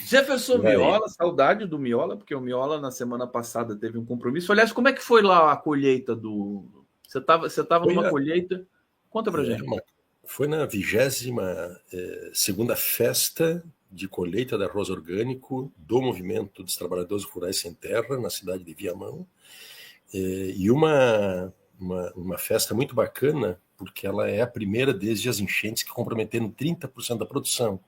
Jefferson E aí? Miola, saudade do Miola, porque o Miola na semana passada teve um compromisso. Aliás, como é que foi lá a colheita do. Você tava Foi, numa a- colheita? Conta pra gente. uma- Foi na 22ª festa de colheita de arroz orgânico do Movimento dos Trabalhadores Rurais Sem Terra, na cidade de Viamão. E uma festa muito bacana, porque ela é a primeira desde as enchentes que comprometeram 30% da produção.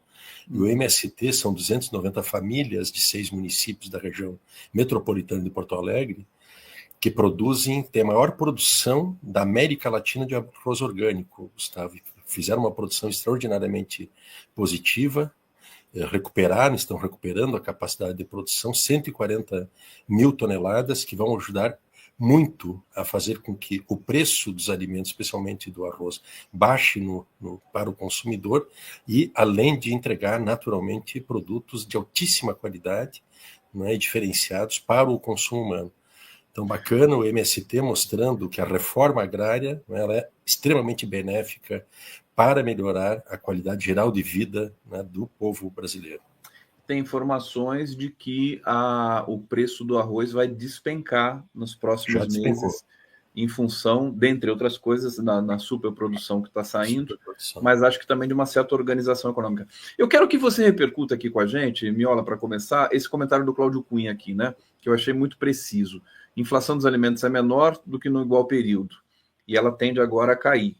E o MST são 290 famílias de 6 municípios da região metropolitana de Porto Alegre que tem a maior produção da América Latina de arroz orgânico, Gustavo. Fizeram uma produção extraordinariamente positiva, estão recuperando a capacidade de produção, 140 mil toneladas, que vão ajudar muito a fazer com que o preço dos alimentos, especialmente do arroz, baixe para o consumidor e além de entregar naturalmente produtos de altíssima qualidade, né, diferenciados para o consumo humano. Então, bacana o MST mostrando que a reforma agrária, né, ela é extremamente benéfica para melhorar a qualidade geral de vida, né, do povo brasileiro. Tem informações de que o preço do arroz vai despencar nos próximos Já despencou. meses, em função, dentre outras coisas, na superprodução que está saindo, Superprodução. mas acho que também de uma certa organização econômica. Eu quero que você repercuta aqui com a gente, Miola, para começar, esse comentário do Cláudio Cunha aqui, né? Que eu achei muito preciso. Inflação dos alimentos é menor do que no igual período, e ela tende agora a cair,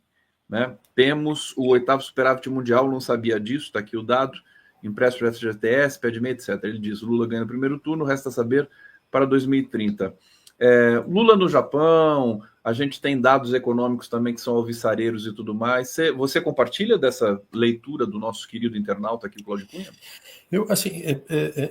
né? Temos o 8º superávit mundial, não sabia disso, está aqui o dado, empréstimo para FGTS, PEDME, etc. Ele diz: Lula ganha no primeiro turno, resta saber para 2030. Lula no Japão, a gente tem dados econômicos também que são alvissareiros e tudo mais. Você compartilha dessa leitura do nosso querido internauta aqui, o Cláudio Cunha?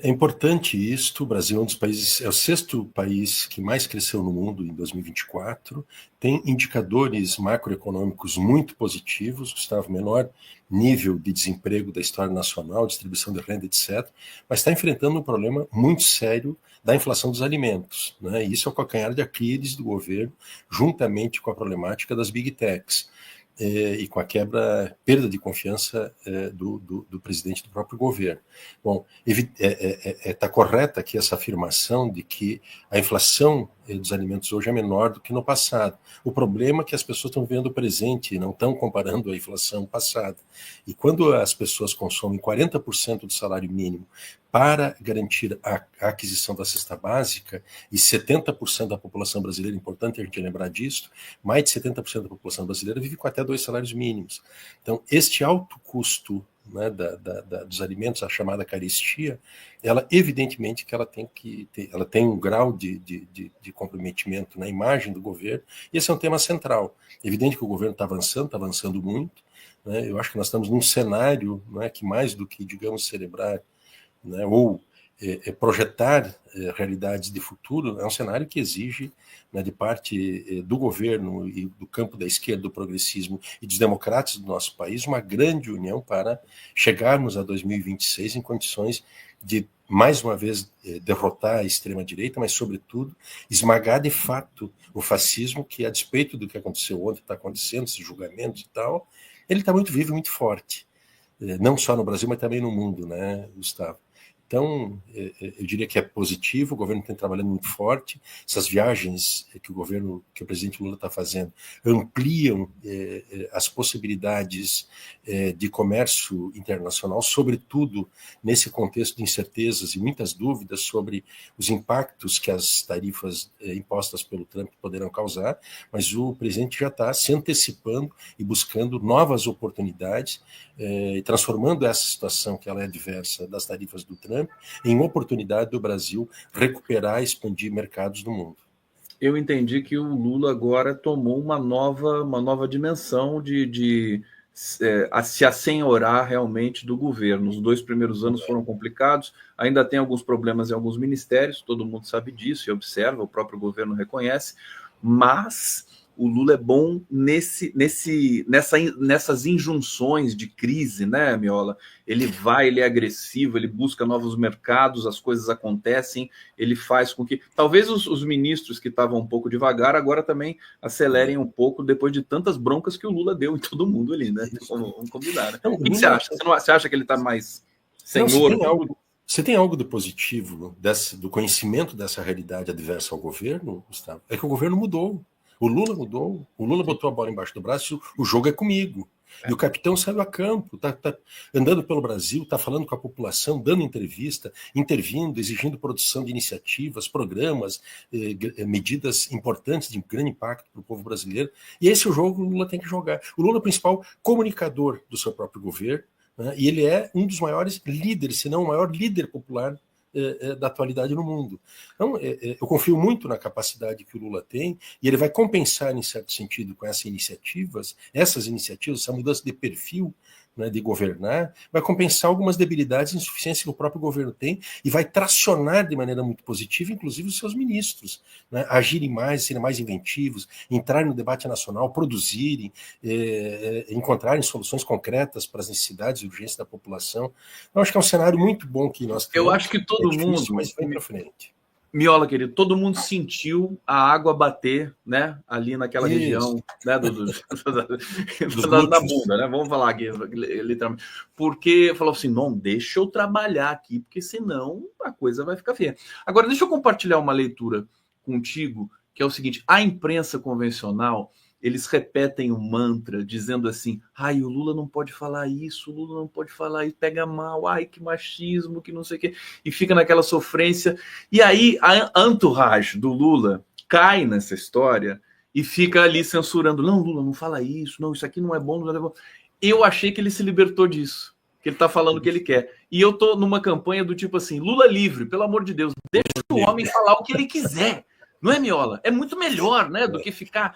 É importante isto. O Brasil é um dos países, é o 6º país que mais cresceu no mundo em 2024. Tem indicadores macroeconômicos muito positivos, Gustavo, menor nível de desemprego da história nacional, distribuição de renda, etc. Mas está enfrentando um problema muito sério da inflação dos alimentos, né? Isso é o calcanhar de Aquiles do governo, juntamente com a problemática das big techs. E com a perda de confiança do presidente do próprio governo. Bom, está correta aqui essa afirmação de que a inflação dos alimentos hoje é menor do que no passado. O problema é que as pessoas estão vendo o presente e não estão comparando a inflação passada. E quando as pessoas consomem 40% do salário mínimo para garantir a aquisição da cesta básica, e 70% da população brasileira, importante a gente lembrar disso, mais de 70% da população brasileira vive com até 2 salários mínimos. Então, este alto custo, né, dos alimentos, a chamada carestia, ela evidentemente que ela tem um grau de comprometimento na imagem do governo, e esse é um tema central. É evidente que o governo está avançando muito, né? Eu acho que nós estamos num cenário, né, que mais do que, digamos, celebrar, né, ou projetar realidades de futuro, é um cenário que exige, né, de parte do governo e do campo da esquerda, do progressismo e dos democratas do nosso país, uma grande união para chegarmos a 2026 em condições de, mais uma vez, derrotar a extrema-direita, mas, sobretudo, esmagar de fato o fascismo, que, a despeito do que aconteceu ontem, está acontecendo, esses julgamentos e tal, ele está muito vivo e muito forte. Não só no Brasil, mas também no mundo, né, Gustavo? Então, eu diria que é positivo, o governo tem trabalhando muito forte, essas viagens que o presidente Lula está fazendo, ampliam as possibilidades de comércio internacional, sobretudo nesse contexto de incertezas e muitas dúvidas sobre os impactos que as tarifas impostas pelo Trump poderão causar, mas o presidente já está se antecipando e buscando novas oportunidades, e transformando essa situação, que ela é adversa das tarifas do Trump, em oportunidade do Brasil recuperar e expandir mercados do mundo. Eu entendi que o Lula agora tomou uma nova dimensão de se assenhorar realmente do governo. Os 2 primeiros anos foram complicados, ainda tem alguns problemas em alguns ministérios, todo mundo sabe disso e observa, o próprio governo reconhece, mas o Lula é bom nessas injunções de crise, né, Miola? Ele é agressivo, ele busca novos mercados, as coisas acontecem, ele faz com que... Talvez os ministros que estavam um pouco devagar agora também acelerem um pouco depois de tantas broncas que o Lula deu em todo mundo ali, né? Vamos combinar, né? Então, O que você acha? Você acha que ele está mais não, se senhor tem de algo, tudo? Você tem algo de positivo do conhecimento dessa realidade adversa ao governo, Gustavo? É que o governo mudou. O Lula mudou. O Lula botou a bola embaixo do braço. O jogo é comigo. E o capitão saiu a campo, tá andando pelo Brasil, está falando com a população, dando entrevista, intervindo, exigindo produção de iniciativas, programas, medidas importantes de grande impacto para o povo brasileiro. E esse é o jogo que o Lula tem que jogar. O Lula é o principal comunicador do seu próprio governo, né? E ele é um dos maiores líderes, se não o maior líder popular da atualidade no mundo. Então, eu confio muito na capacidade que o Lula tem, e ele vai compensar, em certo sentido, com essas iniciativas, essa mudança de perfil, né, de governar, vai compensar algumas debilidades e insuficiências que o próprio governo tem e vai tracionar de maneira muito positiva, inclusive, os seus ministros, né, agirem mais, serem mais inventivos, entrarem no debate nacional, produzirem, encontrarem soluções concretas para as necessidades e urgências da população. Então, acho que é um cenário muito bom que nós temos. Eu acho que todo mundo, mas vem para frente. Miola, querido, todo mundo sentiu a água bater, né, ali naquela região, né, na bunda, né, vamos falar aqui, literalmente, porque falou assim, não, deixa eu trabalhar aqui, porque senão a coisa vai ficar feia. Agora, deixa eu compartilhar uma leitura contigo, que é o seguinte, a imprensa convencional, eles repetem um mantra, dizendo assim, ai, o Lula não pode falar isso, o Lula não pode falar isso, pega mal, ai, que machismo, que não sei o quê, e fica naquela sofrência. E aí a entourage do Lula cai nessa história e fica ali censurando, não, Lula, não fala isso, não, isso aqui não é bom, não é bom. Eu achei que ele se libertou disso, que ele tá falando o que ele quer. E eu tô numa campanha do tipo assim, Lula livre, pelo amor de Deus, deixa o homem falar o que ele quiser. Não é, Miola? É muito melhor, né, do que ficar...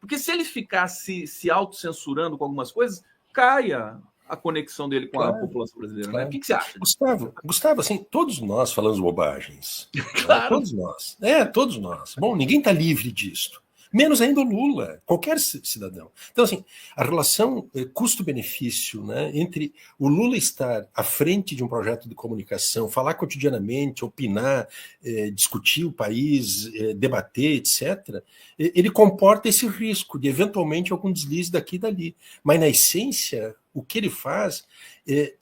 Porque se ele ficar se autocensurando com algumas coisas, caia a conexão dele com a população brasileira. Claro. Né? O que você acha? Gustavo, assim, todos nós falamos bobagens. Claro. Né? Todos nós. Todos nós. Bom, ninguém está livre disto. Menos ainda o Lula, qualquer cidadão. Então, assim, a relação custo-benefício, né, entre o Lula estar à frente de um projeto de comunicação, falar cotidianamente, opinar, discutir o país, debater, etc., ele comporta esse risco de, eventualmente, algum deslize daqui e dali. Mas, na essência, o que ele faz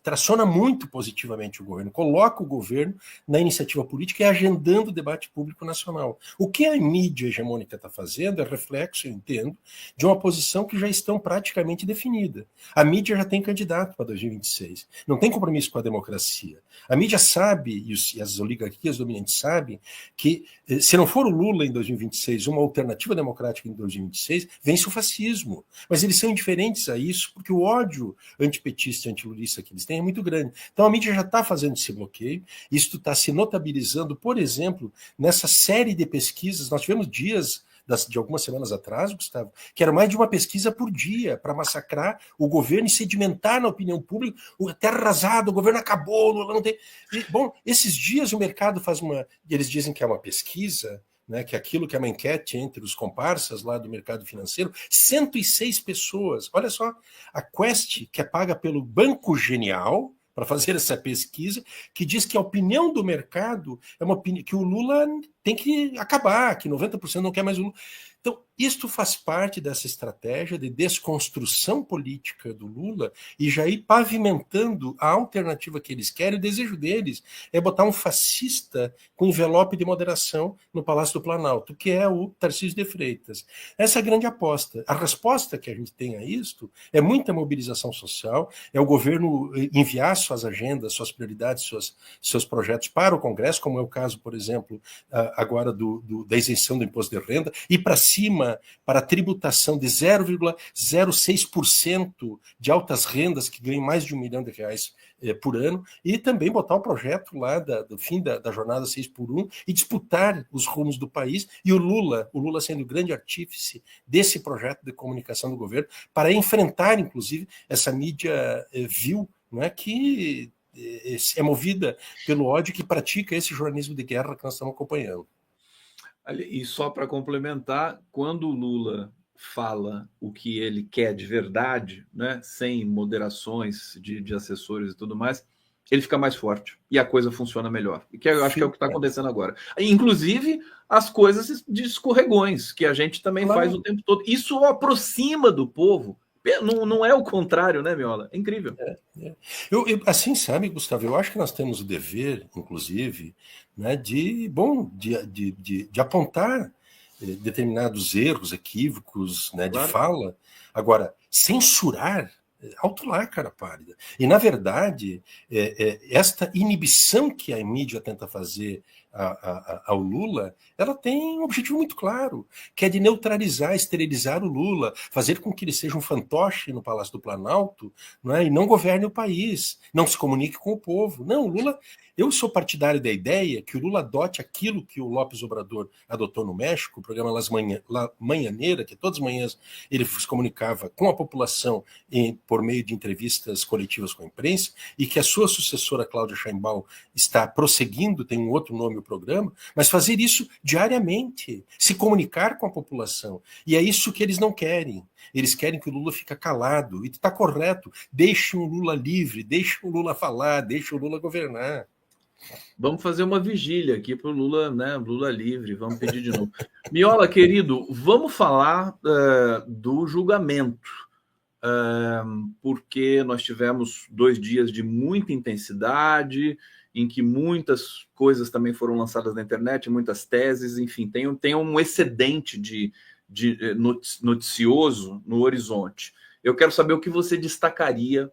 traciona muito positivamente o governo, coloca o governo na iniciativa política e agendando o debate público nacional. O que a mídia hegemônica está fazendo é reflexo, eu entendo, de uma posição que já estão praticamente definida. A mídia já tem candidato para 2026, não tem compromisso com a democracia. A mídia sabe, e as oligarquias dominantes sabem, que se não for o Lula em 2026, uma alternativa democrática em 2026, vence o fascismo. Mas eles são indiferentes a isso, porque o ódio antipetista e antilulista que eles têm é muito grande. Então a mídia já está fazendo esse bloqueio, isso está se notabilizando, por exemplo, nessa série de pesquisas. Nós tivemos dias de algumas semanas atrás, Gustavo, que era mais de uma pesquisa por dia para massacrar o governo e sedimentar na opinião pública, o terra arrasada, o governo acabou, não tem... Bom, esses dias o mercado faz eles dizem que é uma pesquisa, né, que aquilo que é uma enquete entre os comparsas lá do mercado financeiro, 106 pessoas, olha só, a Quest, que é paga pelo Banco Genial, para fazer essa pesquisa, que diz que a opinião do mercado é uma opinião que o Lula tem que acabar, que 90% não quer mais o Lula. Então, isto faz parte dessa estratégia de desconstrução política do Lula e já ir pavimentando a alternativa que eles querem. O desejo deles é botar um fascista com envelope de moderação no Palácio do Planalto, que é o Tarcísio de Freitas. Essa é a grande aposta. A resposta que a gente tem a isto é muita mobilização social, é o governo enviar suas agendas, suas prioridades, seus projetos para o Congresso, como é o caso, por exemplo, agora da isenção do imposto de renda, e para cima para a tributação de 0,06% de altas rendas que ganham mais de R$1 milhão por ano, e também botar o projeto lá do fim da jornada 6x1 e disputar os rumos do país, e o Lula sendo o grande artífice desse projeto de comunicação do governo, para enfrentar, inclusive, essa mídia vil, não é, que é movida pelo ódio, que pratica esse jornalismo de guerra que nós estamos acompanhando. E só para complementar, quando o Lula fala o que ele quer de verdade, né, sem moderações de assessores e tudo mais, ele fica mais forte e a coisa funciona melhor. E que eu acho que é o que está acontecendo agora. Inclusive as coisas de escorregões, que a gente também faz o tempo todo. Isso aproxima do povo Não é o contrário, né, Miola? É incrível. Assim, sabe, Gustavo, eu acho que nós temos o dever, inclusive, né, de apontar determinados erros, equívocos, né, de Claro. fala. Agora, censurar, alto lá, cara pálida. E, na verdade, esta inibição que a mídia tenta fazer ao Lula, ela tem um objetivo muito claro, que é de neutralizar, esterilizar o Lula, fazer com que ele seja um fantoche no Palácio do Planalto, não é? E não governe o país, não se comunique com o povo. Não, o Lula... Eu sou partidário da ideia que o Lula adote aquilo que o López Obrador adotou no México, o programa La Manhaneira, que todas as manhãs ele se comunicava com a população por meio de entrevistas coletivas com a imprensa, e que a sua sucessora, Cláudia Sheinbaum, está prosseguindo, tem um outro nome o programa, mas fazer isso diariamente, se comunicar com a população. E é isso que eles não querem. Eles querem que o Lula fique calado, e está correto. Deixe o Lula livre, deixe o Lula falar, deixe o Lula governar. Vamos fazer uma vigília aqui para o Lula, né? Lula livre, vamos pedir de novo. Miola, querido, vamos falar do julgamento, porque nós tivemos 2 dias de muita intensidade, em que muitas coisas também foram lançadas na internet, muitas teses, enfim, tem um excedente de noticioso no horizonte. Eu quero saber o que você destacaria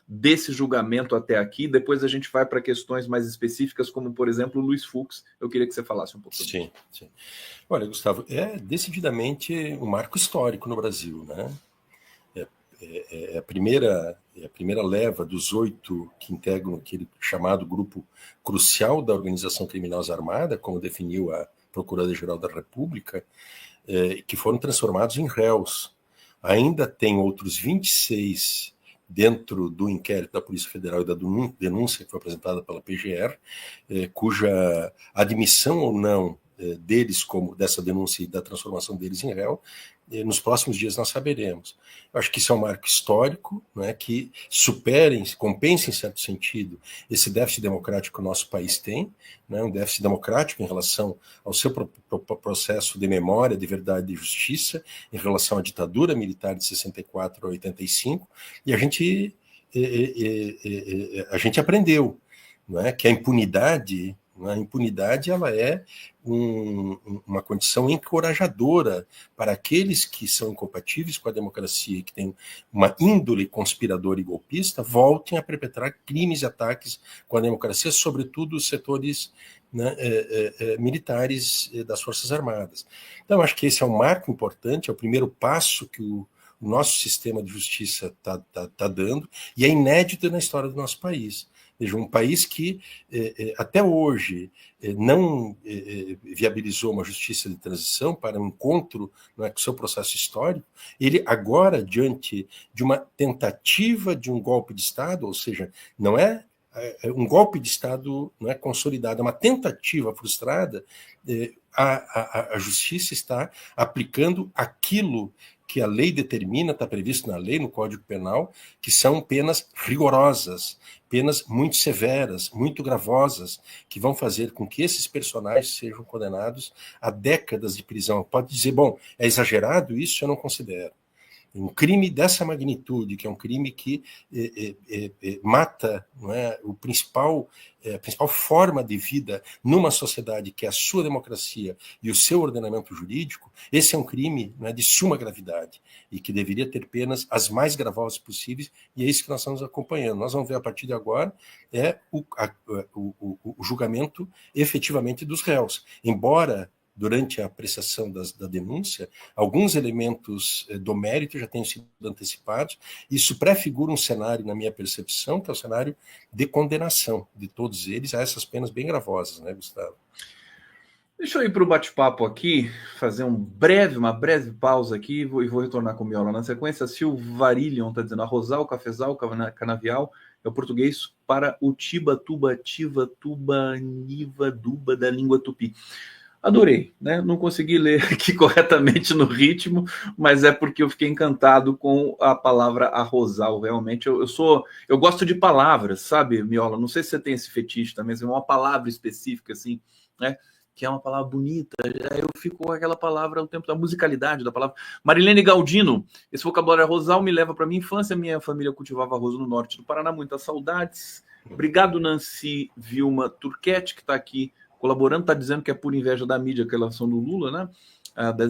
desse julgamento até aqui. Depois a gente vai para questões mais específicas, como, por exemplo, o Luiz Fux. Eu queria que você falasse um pouco sobre isso. Sim. Olha, Gustavo, é decididamente um marco histórico no Brasil, né? É a primeira leva dos 8 que integram aquele chamado grupo crucial da organização criminosa armada, como definiu a Procuradoria-Geral da República, que foram transformados em réus. Ainda tem outros 26 dentro do inquérito da Polícia Federal e da denúncia que foi apresentada pela PGR, cuja admissão ou não deles, como dessa denúncia e da transformação deles em réu, nos próximos dias nós saberemos. Eu acho que isso é um marco histórico, né, que compensa em certo sentido esse déficit democrático que o nosso país tem, né, um déficit democrático em relação ao seu processo de memória, de verdade e de justiça, em relação à ditadura militar de 64 a 85, e a gente aprendeu, não é, que a impunidade ela é uma condição encorajadora para aqueles que são incompatíveis com a democracia, que têm uma índole conspiradora e golpista, voltem a perpetrar crimes e ataques com a democracia, sobretudo os setores, né, militares das Forças Armadas. Então, acho que esse é um marco importante, é o primeiro passo que o nosso sistema de justiça está dando, e é inédito na história do nosso país. Veja, um país que até hoje não viabilizou uma justiça de transição para um encontro, não é, com o seu processo histórico, ele agora, diante de uma tentativa de um golpe de Estado, ou seja, não é um golpe de Estado, não é consolidado, é uma tentativa frustrada, a justiça está aplicando aquilo que a lei determina, está previsto na lei, no Código Penal, que são penas rigorosas, penas muito severas, muito gravosas, que vão fazer com que esses personagens sejam condenados a décadas de prisão. Pode dizer, bom, é exagerado isso? Eu não considero. Um crime dessa magnitude, que é um crime que mata, não é, a principal forma de vida numa sociedade, que é a sua democracia e o seu ordenamento jurídico, esse é um crime, não é, de suma gravidade e que deveria ter penas as mais gravosas possíveis, e é isso que nós estamos acompanhando. Nós vamos ver a partir de agora o julgamento efetivamente dos réus. Embora durante a apreciação da denúncia, alguns elementos do mérito já tenham sido antecipados. Isso prefigura um cenário, na minha percepção, que é o cenário de condenação de todos eles a essas penas bem gravosas, né, Gustavo? Deixa eu ir para o bate-papo aqui, fazer uma breve pausa aqui e vou retornar com o Miola. Na sequência, Silvarillion está dizendo: arrozal, cafezal, canavial é o português para o tiba, tuba, tiva, tuba, niva, duba da língua tupi. Adorei, né? Não consegui ler aqui corretamente no ritmo, mas é porque eu fiquei encantado com a palavra arrozal. Realmente, eu gosto de palavras, sabe, Miola? Não sei se você tem esse fetiche também, é uma palavra específica, assim, né? que é uma palavra bonita, aí eu fico com aquela palavra o tempo da musicalidade da palavra. Marilene Galdino, esse vocabulário arrozal me leva para minha infância, minha família cultivava arroz no norte do Paraná, muitas saudades. Obrigado, Nancy Vilma Turquete, que está aqui colaborando, está dizendo que é por inveja da mídia que é a relação do Lula, né?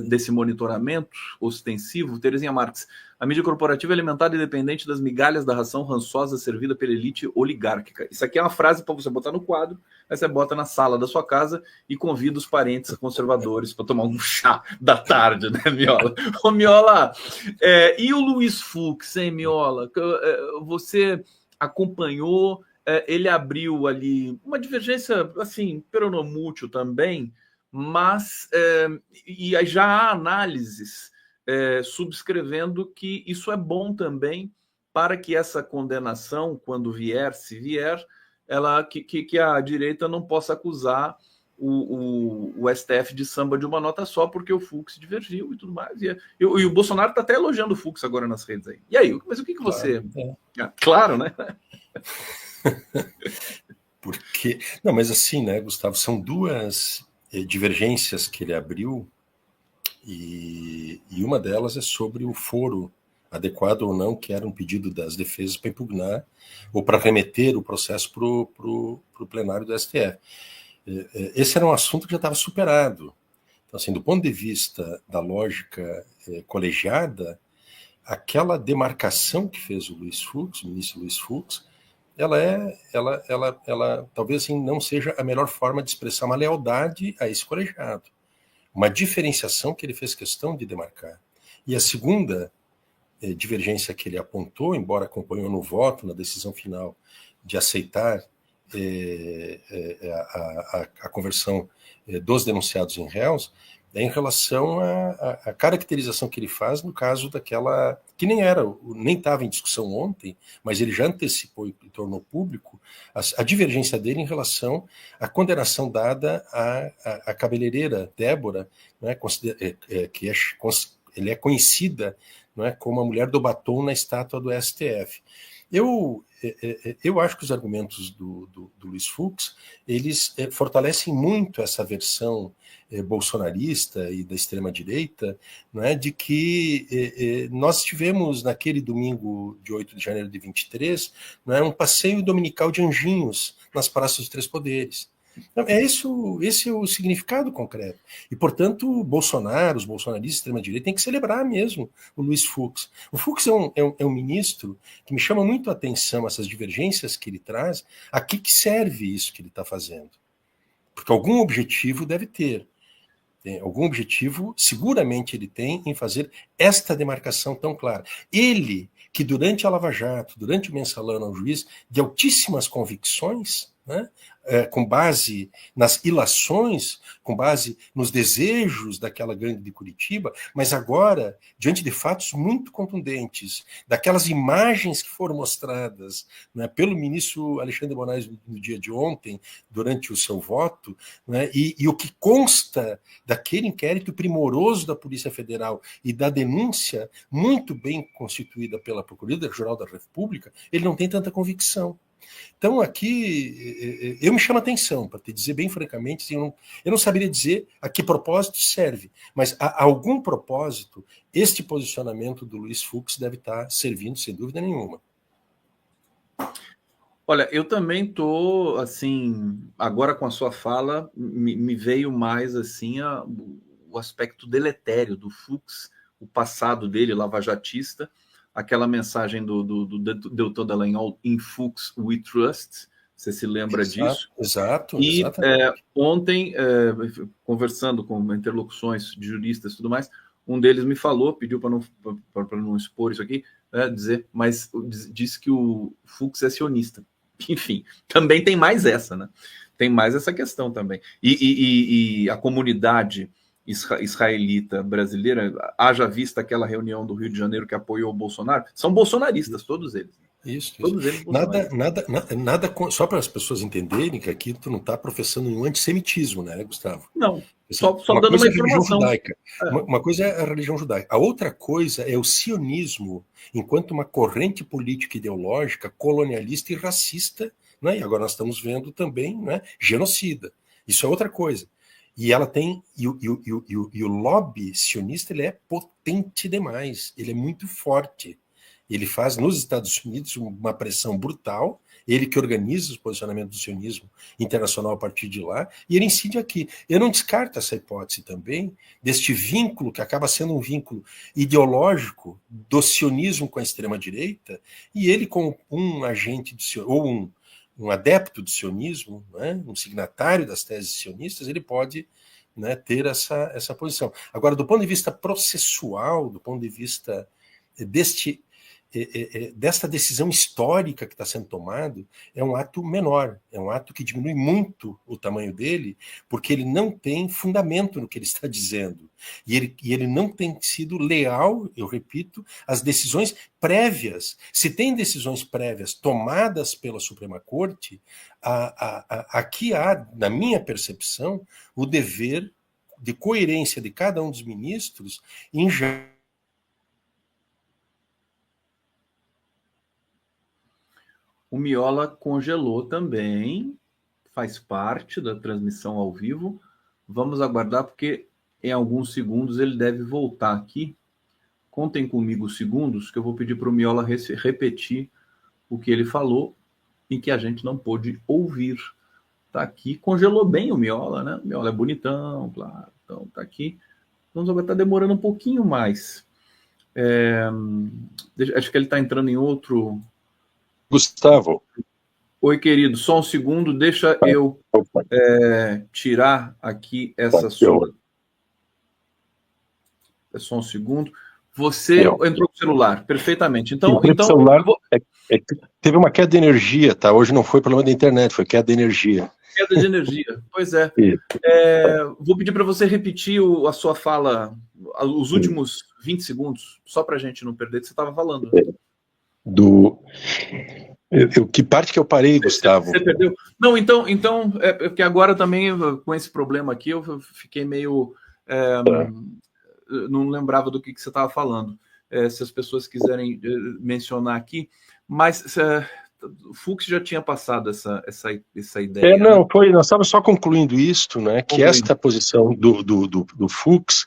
Desse monitoramento ostensivo. Terezinha Marques, a mídia corporativa é alimentada e dependente das migalhas da ração rançosa servida pela elite oligárquica. Isso aqui é uma frase para você botar no quadro, aí você bota na sala da sua casa e convida os parentes conservadores para tomar um chá da tarde, né, Miola? Ô, Miola, e o Luiz Fux, hein, Miola? Você acompanhou, ele abriu ali uma divergência, assim, peronomútil também, mas e já há análises subscrevendo que isso é bom também para que essa condenação, quando vier, se vier, que a direita não possa acusar o STF de samba de uma nota só, porque o Fux divergiu e tudo mais. E o Bolsonaro está até elogiando o Fux agora nas redes aí. E aí, mas o que você... Claro, né? Porque... Não, mas assim, né, Gustavo, são duas divergências que ele abriu, e uma delas é sobre o foro adequado ou não, que era um pedido das defesas para impugnar ou para remeter o processo para o plenário do STF. Esse era um assunto que já estava superado. Então, assim, do ponto de vista da lógica colegiada, aquela demarcação que fez o Luiz Fux, o ministro Luiz Fux, ela talvez assim, não seja a melhor forma de expressar uma lealdade a esse colegiado. Uma diferenciação que ele fez questão de demarcar. E a segunda divergência que ele apontou, embora acompanhou no voto, na decisão final, de aceitar a conversão dos denunciados em réus, é em relação à caracterização que ele faz no caso daquela, que nem estava em discussão ontem, mas ele já antecipou e tornou público, a divergência dele em relação à condenação dada à cabeleireira Débora, né, que ele é conhecida, não é, como a mulher do batom na estátua do STF. Eu acho que os argumentos do Luiz Fux, eles fortalecem muito essa versão bolsonarista e da extrema-direita, não é, de que nós tivemos naquele domingo de 8 de janeiro de 23, não é, um passeio dominical de anjinhos nas praças dos Três Poderes. Então, esse é o significado concreto. E, portanto, Bolsonaro, os bolsonaristas de extrema-direita, têm que celebrar mesmo o Luiz Fux. O Fux é um ministro que me chama muito a atenção, essas divergências que ele traz, a que serve isso que ele está fazendo. Porque algum objetivo deve ter. Algum objetivo, seguramente ele tem, em fazer esta demarcação tão clara. Ele, que durante a Lava Jato, durante o mensalão ao juiz, de altíssimas convicções, né, com base nas ilações, com base nos desejos daquela gangue de Curitiba, mas agora, diante de fatos muito contundentes, daquelas imagens que foram mostradas, né, pelo ministro Alexandre de Moraes no dia de ontem, durante o seu voto, né, e o que consta daquele inquérito primoroso da Polícia Federal e da denúncia muito bem constituída pela Procuradoria-Geral da República, ele não tem tanta convicção. Então, aqui, eu me chamo a atenção, para te dizer bem francamente, assim, eu não saberia dizer a que propósito serve, mas a algum propósito, este posicionamento do Luiz Fux deve estar servindo, sem dúvida nenhuma. Olha, eu também estou, assim, agora com a sua fala, me veio mais, assim, o aspecto deletério do Fux, o passado dele, lavajatista, aquela mensagem do Deltan Dallagnol, in Fux we trust, você se lembra disso? Exato, e exatamente. Ontem, conversando com interlocuções de juristas e tudo mais, um deles me falou, pediu para não expor isso aqui, mas disse que o Fux é sionista. Enfim, também tem mais essa, né? Tem mais essa questão também. E a comunidade israelita brasileira, haja vista aquela reunião do Rio de Janeiro que apoiou o Bolsonaro, são bolsonaristas, todos eles. Isso. Todos eles nada só para as pessoas entenderem que aqui tu não está professando nenhum antissemitismo, né, Gustavo? Não, só dando uma informação. Uma coisa é a religião judaica, a outra coisa é o sionismo enquanto uma corrente política ideológica colonialista e racista, né? E agora nós estamos vendo também, né, genocida. Isso é outra coisa. E ela tem, e o lobby sionista, ele é potente demais, ele é muito forte. Ele faz nos Estados Unidos uma pressão brutal, ele que organiza o posicionamento do sionismo internacional a partir de lá, e ele incide aqui. Eu não descarto essa hipótese também, deste vínculo, que acaba sendo um vínculo ideológico do sionismo com a extrema-direita, e ele como um agente, ou um adepto do sionismo, né, um signatário das teses sionistas, ele pode, né, ter essa posição. Agora, do ponto de vista processual, do ponto de vista desta decisão histórica que está sendo tomado, é um ato menor, é um ato que diminui muito o tamanho dele, porque ele não tem fundamento no que ele está dizendo. E ele não tem sido leal, eu repito, às decisões prévias. Se tem decisões prévias tomadas pela Suprema Corte, aqui há, na minha percepção, o dever de coerência de cada um dos ministros em já. O Miola congelou também, faz parte da transmissão ao vivo. Vamos aguardar, porque em alguns segundos ele deve voltar aqui. Contem comigo os segundos, que eu vou pedir para o Miola repetir o que ele falou e que a gente não pôde ouvir. Tá aqui, congelou bem o Miola, né? O Miola é bonitão, claro. Então tá aqui. Vamos agora, tá demorando um pouquinho mais. Acho que ele está entrando em outro... Gustavo. Oi, querido, só um segundo, deixa eu tirar aqui essa sua... É só um segundo. Você entrou com o celular, perfeitamente. Então o celular teve uma queda de energia, tá? Hoje não foi problema da internet, foi queda de energia. Queda de energia, pois é. Vou pedir para você repetir a sua fala, os últimos 20 segundos, só para a gente não perder o que você estava falando. Que parte que eu parei, Gustavo? Você perdeu? Não, então porque agora também, com esse problema aqui, eu fiquei meio... não lembrava do que você estava falando. Se as pessoas quiserem mencionar aqui, mas o Fux já tinha passado essa ideia. Não, nós estávamos só concluindo isto, né, que esta posição do Fux,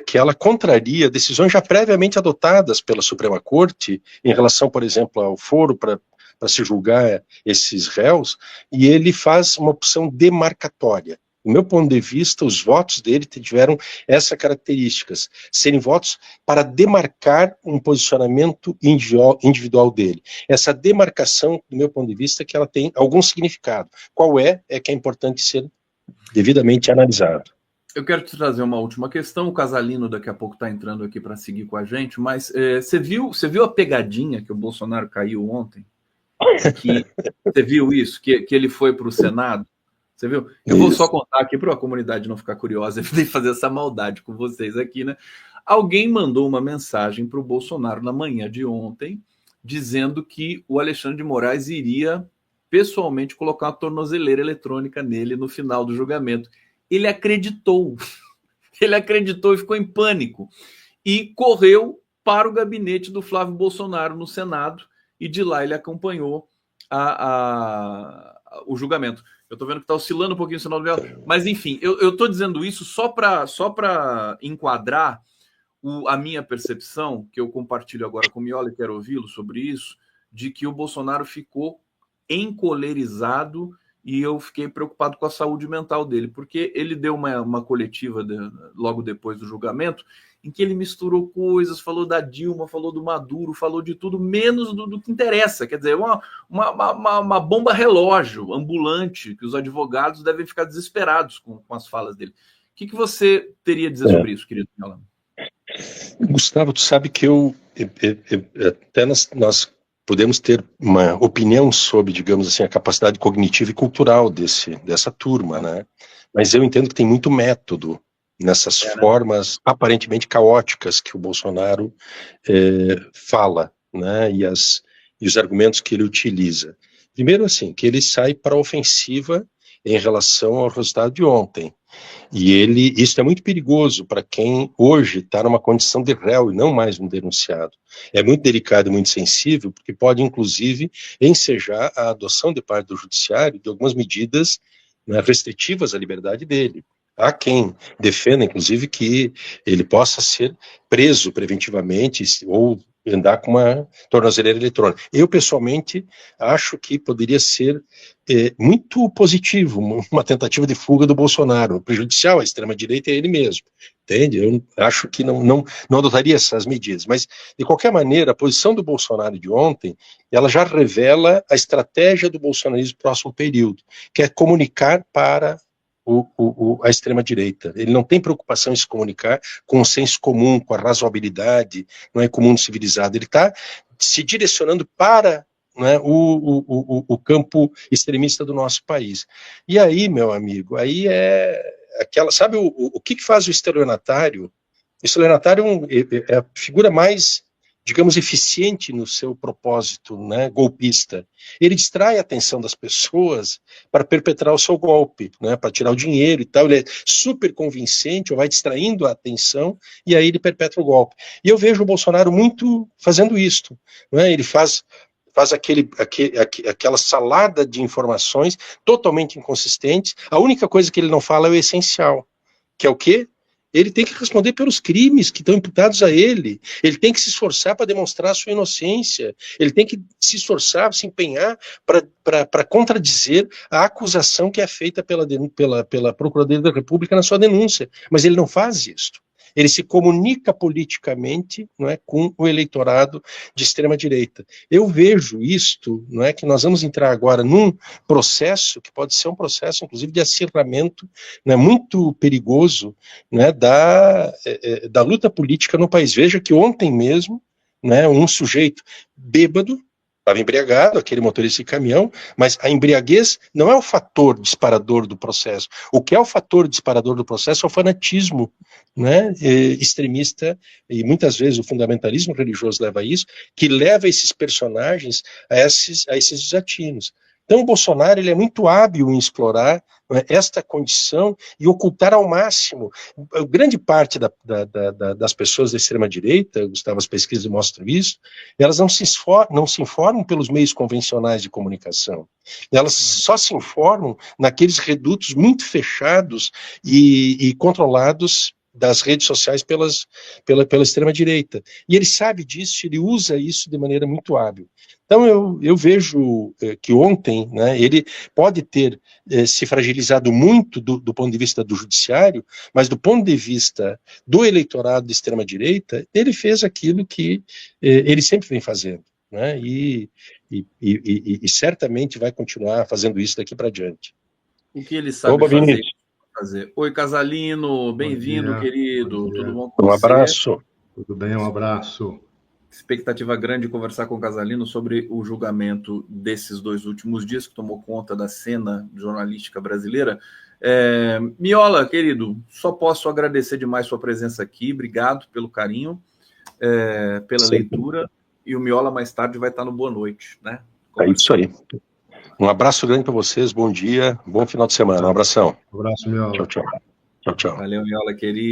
que ela contraria decisões já previamente adotadas pela Suprema Corte em relação, por exemplo, ao foro para se julgar esses réus, e ele faz uma opção demarcatória. Do meu ponto de vista, os votos dele tiveram essas características, serem votos para demarcar um posicionamento individual dele. Essa demarcação, do meu ponto de vista, que ela tem algum significado. Qual que é importante ser devidamente analisado. Eu quero te trazer uma última questão. O Casalino daqui a pouco está entrando aqui para seguir com a gente, mas você viu a pegadinha que o Bolsonaro caiu ontem? Você viu isso? Que ele foi para o Senado? Você viu? Eu vou só contar aqui para a comunidade não ficar curiosa e fazer essa maldade com vocês aqui, né? Alguém mandou uma mensagem para o Bolsonaro na manhã de ontem, dizendo que o Alexandre de Moraes iria pessoalmente colocar uma tornozeleira eletrônica nele no final do julgamento. Ele acreditou. Ele acreditou e ficou em pânico. E correu para o gabinete do Flávio Bolsonaro no Senado, e de lá ele acompanhou o julgamento. Eu estou vendo que está oscilando um pouquinho o sinal do meu, mas enfim, eu estou dizendo isso só para enquadrar a minha percepção, que eu compartilho agora com o Miola e quero ouvi-lo sobre isso, de que o Bolsonaro ficou encolerizado e eu fiquei preocupado com a saúde mental dele, porque ele deu uma coletiva logo depois do julgamento, em que ele misturou coisas, falou da Dilma, falou do Maduro, falou de tudo, menos do que interessa. Quer dizer, uma bomba relógio ambulante, que os advogados devem ficar desesperados com as falas dele. O que você teria a dizer sobre isso, querido Miola? Gustavo, tu sabe que até nós podemos ter uma opinião sobre, digamos assim, a capacidade cognitiva e cultural dessa turma, né? Mas eu entendo que tem muito método nessas formas aparentemente caóticas que o Bolsonaro fala, né? E os argumentos que ele utiliza. Primeiro, assim, que ele sai para a ofensiva em relação ao resultado de ontem. E isso é muito perigoso para quem hoje está numa condição de réu e não mais um denunciado. É muito delicado e muito sensível, porque pode, inclusive, ensejar a adoção de parte do judiciário de algumas medidas, né, restritivas à liberdade dele. Há quem defenda, inclusive, que ele possa ser preso preventivamente ou andar com uma tornozeleira eletrônica. Eu, pessoalmente, acho que poderia ser muito positivo uma tentativa de fuga do Bolsonaro. O prejudicial à extrema-direita é ele mesmo, entende? Eu acho que não adotaria essas medidas. Mas, de qualquer maneira, a posição do Bolsonaro de ontem, ela já revela a estratégia do bolsonarismo no próximo período, que é comunicar para a extrema-direita. Ele não tem preocupação em se comunicar com o senso comum, com a razoabilidade, não é, com o mundo civilizado. Ele está se direcionando para, não é, o campo extremista do nosso país. E aí, meu amigo, aí é aquela... Sabe o que faz o estelionatário? O estelionatário é a figura mais, digamos, eficiente no seu propósito, né, golpista. Ele distrai a atenção das pessoas para perpetrar o seu golpe, né, para tirar o dinheiro e tal. Ele é super convincente, ou vai distraindo a atenção, e aí ele perpetra o golpe. E eu vejo o Bolsonaro muito fazendo isto, né? Ele faz aquela salada de informações totalmente inconsistentes. A única coisa que ele não fala é o essencial, que é o quê? Ele tem que responder pelos crimes que estão imputados a ele. Ele tem que se esforçar para demonstrar a sua inocência. Ele tem que se esforçar, se empenhar para contradizer a acusação que é feita pela Procuradoria da República na sua denúncia. Mas ele não faz isso. Ele se comunica politicamente, não é, com o eleitorado de extrema-direita. Eu vejo isto, não é, que nós vamos entrar agora num processo que pode ser um processo, inclusive, de acirramento, né, muito perigoso, né, da luta política no país. Veja que ontem mesmo, né, um sujeito bêbado, estava embriagado, aquele motorista de caminhão, mas a embriaguez não é o fator disparador do processo. O que é o fator disparador do processo é o fanatismo, né, extremista, e muitas vezes o fundamentalismo religioso leva a isso, que leva esses personagens a esses desatinos. Então o Bolsonaro ele é muito hábil em explorar, né, esta condição e ocultar ao máximo. Grande parte das pessoas da extrema-direita, Gustavo, as pesquisas mostram isso, elas não se informam pelos meios convencionais de comunicação. Elas só se informam naqueles redutos muito fechados e controlados das redes sociais pela extrema-direita. E ele sabe disso, ele usa isso de maneira muito hábil. Então eu vejo que ontem, né, ele pode ter se fragilizado muito do ponto de vista do judiciário, mas do ponto de vista do eleitorado de extrema-direita, ele fez aquilo que ele sempre vem fazendo, né, e certamente vai continuar fazendo isso daqui para diante. O que ele sabe Oba, fazer. Oi, Casalino, bem-vindo, querido. Bom dia. Tudo bom com você? Um abraço. Tudo bem, um abraço. Expectativa grande de conversar com o Casalino sobre o julgamento desses 2 últimos dias, que tomou conta da cena jornalística brasileira. Miola, querido, só posso agradecer demais sua presença aqui. Obrigado pelo carinho, pela leitura. E o Miola mais tarde vai estar no Boa Noite, né? É isso aí. Um abraço grande para vocês, bom dia, bom final de semana, um abração. Um abraço, Miola. Tchau, tchau. Tchau, tchau. Valeu, Miola, querido.